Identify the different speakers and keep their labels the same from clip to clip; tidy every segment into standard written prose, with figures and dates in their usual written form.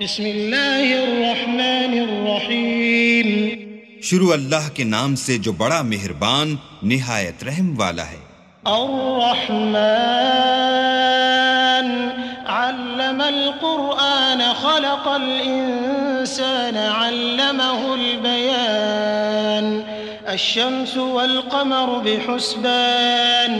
Speaker 1: بسم اللہ الرحمن الرحیم،
Speaker 2: شروع اللہ کے نام سے جو بڑا مہربان نہایت رحم والا ہے۔
Speaker 1: الرحمن علم القرآن خلق الإنسان علمه البيان الشمس والقمر بحسبان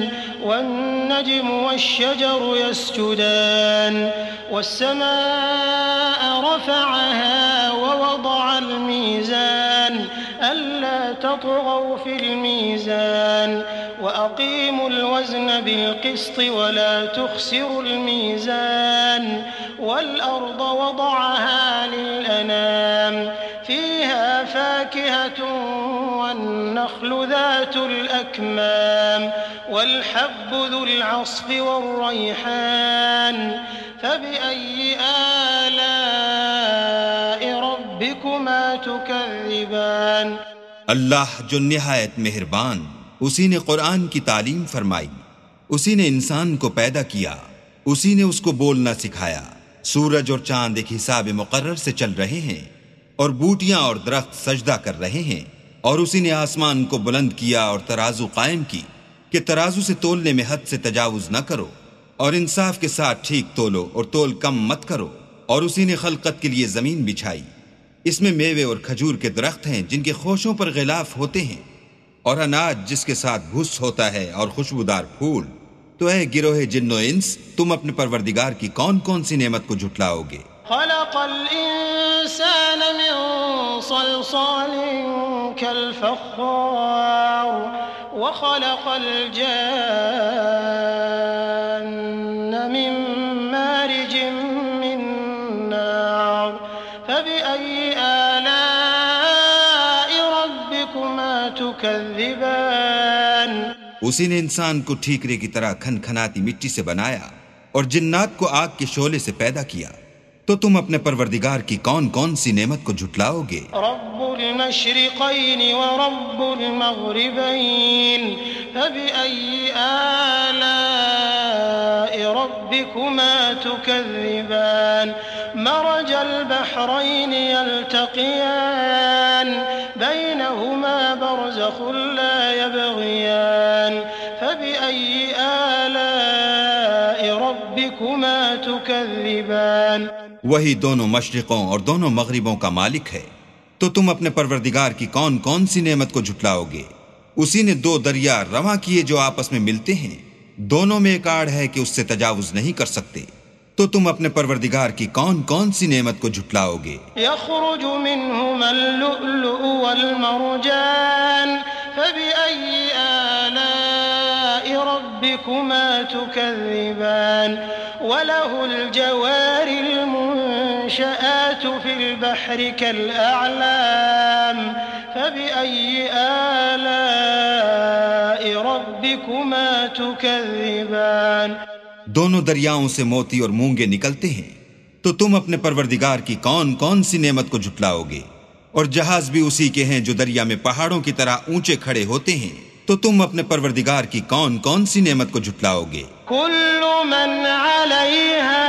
Speaker 1: والنجم والشجر يسجدان والسماء رفعها ووضع الميزان ألا تطغوا في الميزان وأقيموا الوزن بالقسط ولا تخسروا الميزان والأرض وضعها للأنام فيها فاكهة والنخل ذات الأكمام والحب ذو العصف والريحان فبأي آلاء ربكما تكذبان۔
Speaker 2: اللہ جو نہایت مہربان، اسی نے قرآن کی تعلیم فرمائی، اسی نے انسان کو پیدا کیا، اسی نے اس کو بولنا سکھایا۔ سورج اور چاند ایک حساب مقرر سے چل رہے ہیں اور بوٹیاں اور درخت سجدہ کر رہے ہیں، اور اسی نے آسمان کو بلند کیا اور ترازو قائم کی کہ ترازو سے تولنے میں حد سے تجاوز نہ کرو، اور انصاف کے ساتھ ٹھیک تولو اور تول کم مت کرو۔ اور اسی نے خلقت کے لیے زمین بچھائی، اس میں میوے اور کھجور کے درخت ہیں جن کے خوشوں پر غلاف ہوتے ہیں، اور اناج جس کے ساتھ بھس ہوتا ہے، اور خوشبودار پھول۔ تو اے گروہ جن و انس، تم اپنے پروردگار کی کون کون سی نعمت کو جھٹلاؤ گے؟
Speaker 1: خلق الإنسان من صلصال كالفخار وخلق الجان من مارج من نار فبأي آلاء ربكما تكذبان۔
Speaker 2: اسی نے انسان کو ٹھیکرے کی طرح کھن کھناتی مٹی سے بنایا اور جنات کو آگ کے شعلے سے پیدا کیا، تو تم اپنے پروردگار کی کون کون سی نعمت کو جھٹلاؤ گے؟
Speaker 1: رب المشرقین ورب المغربین فبأي آلاء ربكما تكذبان۔ مرج البحرين يلتقيان بينهما برزخ لا يبغيان فبأي آلاء ربكما تكذبان۔
Speaker 2: وہی دونوں مشرقوں اور دونوں مغربوں کا مالک ہے، تو تم اپنے پروردگار کی کون کون سی نعمت کو جھٹلاؤ گے؟ اسی نے دو دریا رواں کیے جو آپس میں ملتے ہیں، دونوں میں ایک آڑ ہے کہ اس سے تجاوز نہیں کر سکتے، تو تم اپنے پروردگار کی کون کون سی نعمت کو جھٹلاؤ گے؟
Speaker 1: يخرج منهما اللؤلؤ والمرجان فبأي آلاء ربكما تكذبان۔ وله الجوار المنشآت في البحر كالأعلام فبأي آلاء ربكما تكذبان۔
Speaker 2: دونوں دریاؤں سے موتی اور مونگے نکلتے ہیں، تو تم اپنے پروردگار کی کون کون سی نعمت کو جھٹلاؤ گے؟ اور جہاز بھی اسی کے ہیں جو دریا میں پہاڑوں کی طرح اونچے کھڑے ہوتے ہیں، تو تم اپنے پروردگار کی کون کون سی نعمت کو جھٹلاؤ گے؟
Speaker 1: كل من عليها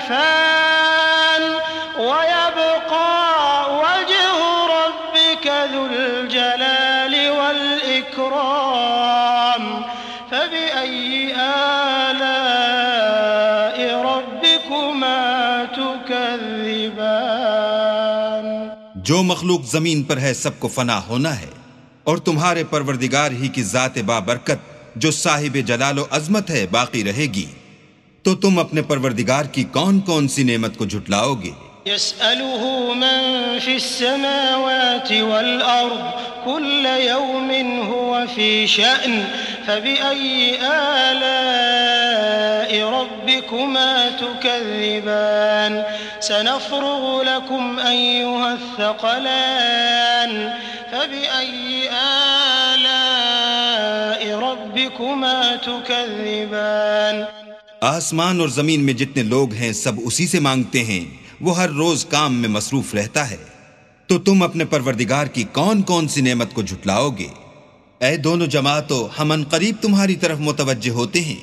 Speaker 1: فان ويبقى وجه ربك ذو الجلال والإكرام فبأي آلاء ربكما تكذبان۔
Speaker 2: جو مخلوق زمین پر ہے سب کو فنا ہونا ہے، اور تمہارے پروردگار ہی کی ذات بابرکت جو صاحب جلال و عظمت ہے باقی رہے گی، تو تم اپنے پروردگار کی کون کون سی نعمت کو جھٹلاؤ گے؟
Speaker 1: يسأله من في السماوات والأرض كل يوم هو في شأن فبأي آلاء ربكما تكذبان۔ سنفرغ لكم أيها الثقلان فبأي آلاء ربكما تكذبان۔
Speaker 2: آسمان اور زمین میں جتنے لوگ ہیں سب اسی سے مانگتے ہیں، وہ ہر روز کام میں مصروف رہتا ہے، تو تم اپنے پروردگار کی کون کون سی نعمت کو جھٹلاؤ گے؟ اے دونوں جماعتوں، ہم ان قریب تمہاری طرف متوجہ ہوتے ہیں،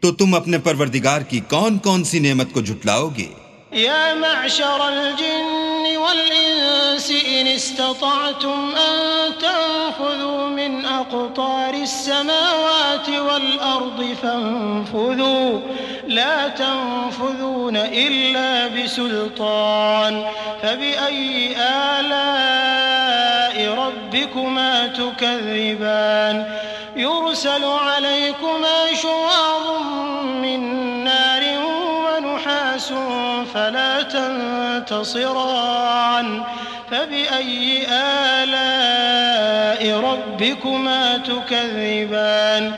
Speaker 2: تو تم اپنے پروردگار کی کون کون سی نعمت کو جھٹلاؤ گے؟
Speaker 1: يا معشر الجن والإنس إن استطعتم أن تنفذوا من أقطار السماوات والأرض فانفذوا لا تنفذون إلا بسلطان فبأي آلاء ربكما تكذبان يرسل عليكما شواظ من نار ونحاس فلا تنتصران فبأي آلاء ربكما تكذبان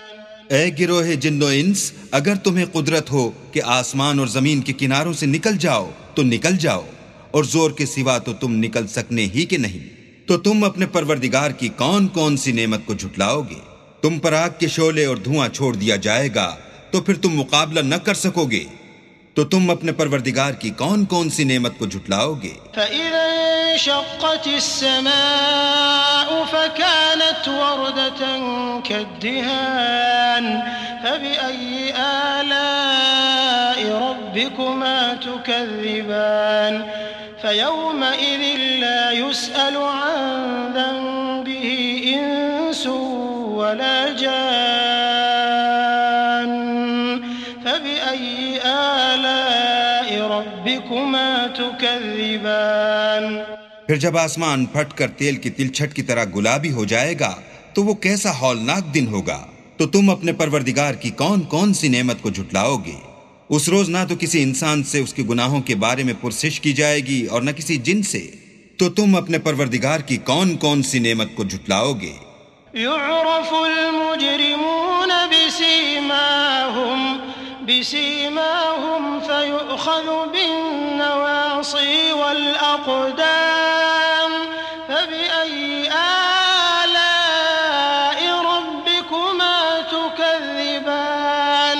Speaker 2: اے گروہ جن و انس، اگر تمہیں قدرت ہو کہ آسمان اور زمین کے کناروں سے نکل جاؤ تو نکل جاؤ، اور زور کے سوا تو تم نکل سکنے ہی کہ نہیں، تو تم اپنے پروردگار کی کون کون سی نعمت کو جھٹلاؤ گے؟ تم پر آگ کے شعلے اور دھواں چھوڑ دیا جائے گا تو پھر تم مقابلہ نہ کر سکو گے، تو تم اپنے پروردگار کی کون کون سی نعمت کو جھٹلاؤ گے؟
Speaker 1: فَإِذَا انشَقَّتِ السَّمَاءُ فَكَانَتْ وَرْدَةً كَالدِّهَانِ فَبِأَيِّ آلَاءِ رَبِّكُمَا تُكَذِّبَانِ فَيَوْمَئِذٍ لَا يُسْأَلُ عَنْ ذَنبِهِ إِنسٌ وَلَا جَانٌّ فَبِأَيِّ آلاء ربكما تكذبان
Speaker 2: پھر جب آسمان پھٹ کر تیل کی تلچھٹ کی طرح گلابی ہو جائے گا تو وہ کیسا ہولناک دن ہوگا، تو تم اپنے پروردگار کی کون کون سی نعمت کو جھٹلاؤ گے؟ اس روز نہ تو کسی انسان سے اس کے گناہوں کے بارے میں پرسش کی جائے گی اور نہ کسی جن سے، تو تم اپنے پروردگار کی کون کون سی نعمت کو جھٹلاؤ گے؟
Speaker 1: يعرف المجرمون بسيماهم فيؤخذ بالنواصي والأقدام فبأي آلاء ربكما تكذبان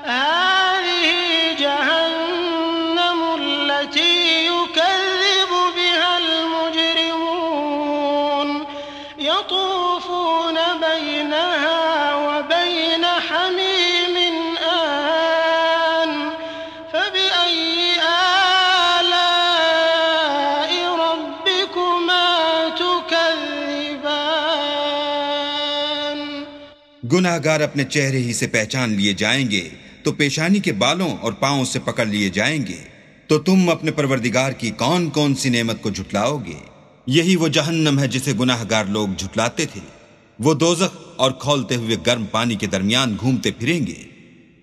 Speaker 1: هذه جهنم التي يكذب بها المجرمون يطوفون بينها وبين حميم آن فبأي آلاء ربكما تكذبان
Speaker 2: گناہ گار اپنے چہرے ہی سے پہچان لیے جائیں گے تو پیشانی کے بالوں اور پاؤں سے پکڑ لیے جائیں گے، تو تم اپنے پروردگار کی کون کون سی نعمت کو جھٹلاؤ گے؟ یہی وہ جہنم ہے جسے گناہ گار لوگ جھٹلاتے تھے، وہ دوزخ اور کھولتے ہوئے گرم پانی کے درمیان گھومتے پھریں گے،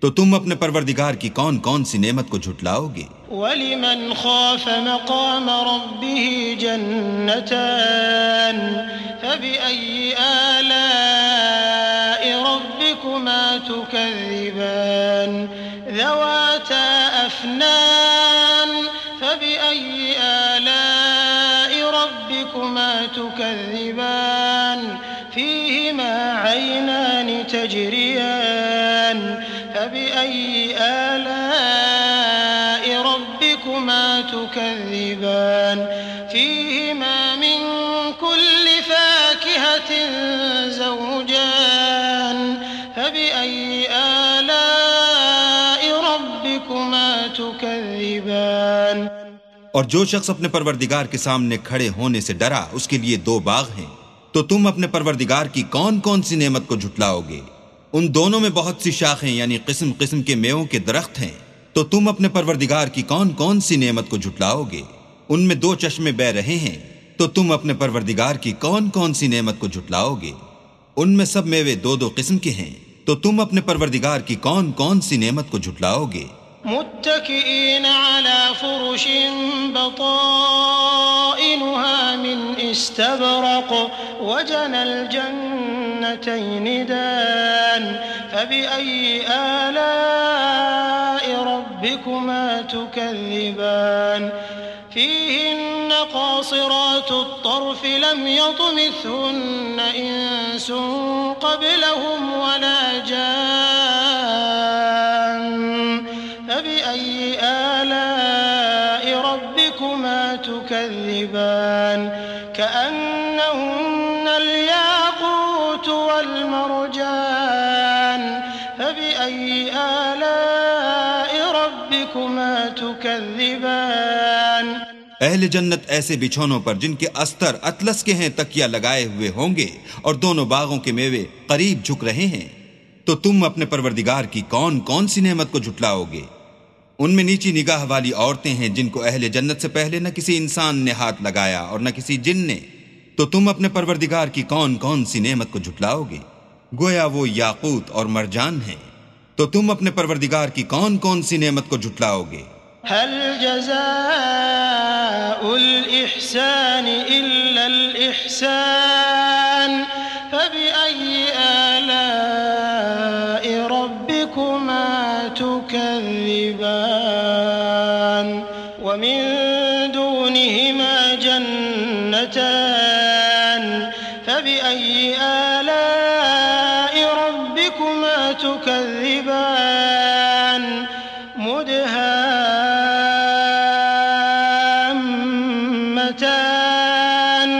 Speaker 2: تو تم اپنے پروردگار کی کون کون سی نعمت کو جھٹلاؤ گے؟
Speaker 1: وَلِمَنْ خَافَ مَقَامَ رَبِّهِ جَنَّتَانِ فَبِأَيِّ آلَاءِ رَبِّكُمَا تُكَذِّبَانِ ذَوَاتَا أَفْنَانٍ فَبِأَيِّ آلَاءِ رَبِّكُمَا تُكَذِّبَانِ فِيهِمَا عَيْنَانِ تَجْرِيَانِ فَبِأَيِّ آلَاءِ رَبِّكُمَا تُكَذِّبَانِ فِيهِمَا مِن كُلِّ فَاكِهَةٍ زَوْجَانِ فَبِأَيِّ آلَاءِ رَبِّكُمَا تُكَذِّبَانِ
Speaker 2: اور جو شخص اپنے پروردگار کے سامنے کھڑے ہونے سے ڈرا اس کے لیے دو باغ ہیں، تو تم اپنے پروردگار کی کون کون سی نعمت کو جھٹلاؤ گے؟ ان دونوں میں بہت سی شاخیں یعنی قسم قسم کے میووں کے درخت ہیں، تو تم اپنے پروردگار کی کون کون سی نعمت کو جھٹلاؤ گے؟ ان میں دو چشمے بہ رہے ہیں، تو تم اپنے پروردگار کی کون کون سی نعمت کو جھٹلاؤ گے؟ ان میں سب میوے دو دو قسم کے ہیں، تو تم اپنے پروردگار کی کون کون سی نعمت کو جھٹلاؤ گے؟
Speaker 1: متكئين على فرش بطائنها من استبرق وجنى الجنتين دان فبأي آلاء ربكما تكذبان فيهن قاصرات الطرف لم يطمثهن إنس قبلهم ولا جان فبأي آلاء ربكما تكذبان كأنهن الياقوت والمرجان فبأي آلاء ربكما تكذبان
Speaker 2: اہل جنت ایسے بچھونوں پر جن کے استر اطلس کے ہیں تکیہ لگائے ہوئے ہوں گے، اور دونوں باغوں کے میوے قریب جھک رہے ہیں۔ تو تم اپنے پروردگار کی کون کون سی نعمت کو جھٹلاؤ گے؟ ان میں نیچی نگاہ والی عورتیں ہیں جن کو اہل جنت سے پہلے نہ کسی انسان نے ہاتھ لگایا اور نہ کسی جن نے۔ تو تم اپنے پروردگار کی کون کون سی نعمت کو جھٹلاؤ گے؟ گویا وہ یاقوت اور مرجان ہیں۔ تو تم اپنے پروردگار کی کون کون سی نعمت کو جھٹلاؤ گے؟
Speaker 1: هل جزاء الإحسان إلا الإحسان فبأي آلاء ربكما تكذبان ومن دونهما جنتان فبأي آلاء ربكما تكذبان مدهامتان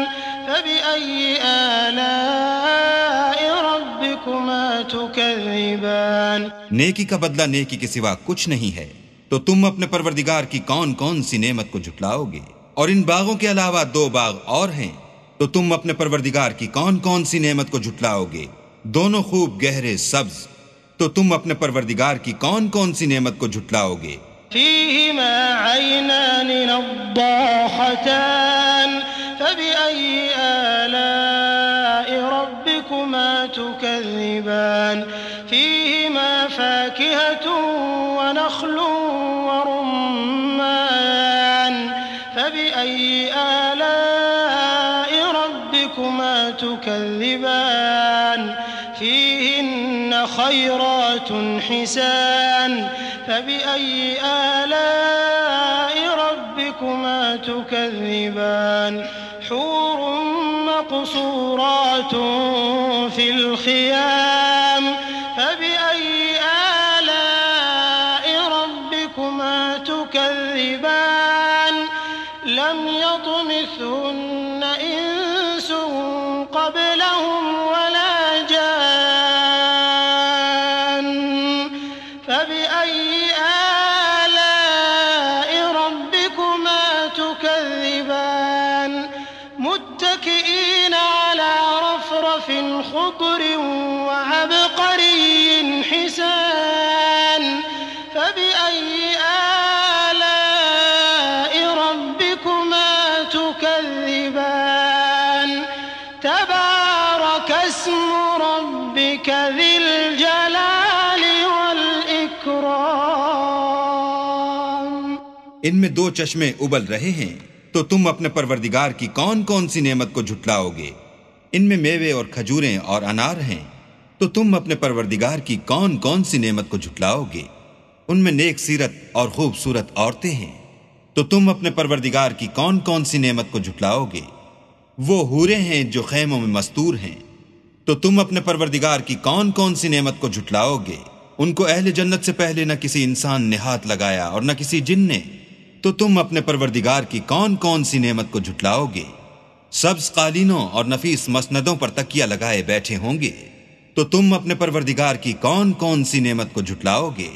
Speaker 1: فبأي آلاء ربكما تكذبان
Speaker 2: نیکی کا بدلہ نیکی کے سوا کچھ نہیں ہے۔ تو تم اپنے پروردگار کی کون کون سی نعمت کو جھٹلاؤ گے؟ اور ان باغوں کے علاوہ 2 باغ اور ہیں۔ تو تم اپنے پروردگار کی کون کون سی نعمت کو جھٹلاؤ گے؟ دونوں خوب گہرے سبز۔ تو تم اپنے پروردگار کی کون کون سی نعمت کو جھٹلاؤ گے؟
Speaker 1: فيهما عينان نضاحتان فبأي آلاء ربكما تكذبان فيهما فاكهة ونخل ورمان فبأي آلاء ربكما تكذبان فيهن خيرات حسان فبأي آلاء ربكما تكذبان حور مقصورات في الخيام فبأي آلاء ربكما تكذبان لم يطمثهن إنس قبلهم ولا جان فبأي آلاء ربكما تكذبان متكئين على رفرف خضر وعبقري حسان فبأي آلاء ربكما تكذبان تبارك اسم ربك ذي الجلال والإكرام
Speaker 2: ان میں 2 چشمے ابل رہے ہیں۔ تو تم اپنے پروردگار کی کون کون سی نعمت کو جھٹلاؤ گے؟ ان میں میوے اور کھجوریں اور انار ہیں۔ تو تم اپنے پروردگار کی کون کون سی نعمت کو جھٹلاؤ گے؟ ان میں نیک سیرت اور خوبصورت عورتیں ہیں۔ تو تم اپنے پروردگار کی کون کون سی نعمت کو جھٹلاؤ گے؟ وہ حوریں ہیں جو خیموں میں مستور ہیں۔ تو تم اپنے پروردگار کی کون کون سی نعمت کو جھٹلاؤ گے؟ ان کو اہل جنت سے پہلے نہ کسی انسان نے ہاتھ لگایا اور نہ کسی جن نے۔ تو تم اپنے پروردگار کی کون کون سی نعمت کو جھٹلاؤ گے؟ سبز قالینوں اور نفیس مسندوں پر تکیہ لگائے بیٹھے ہوں گے۔ تو تم اپنے پروردگار کی کون کون سی نعمت کو جھٹلاؤ گے؟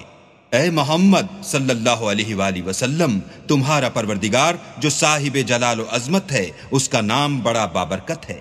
Speaker 2: اے محمد صلی اللہ علیہ وآلہ وسلم، تمہارا پروردگار جو صاحب جلال و عظمت ہے، اس کا نام بڑا بابرکت ہے۔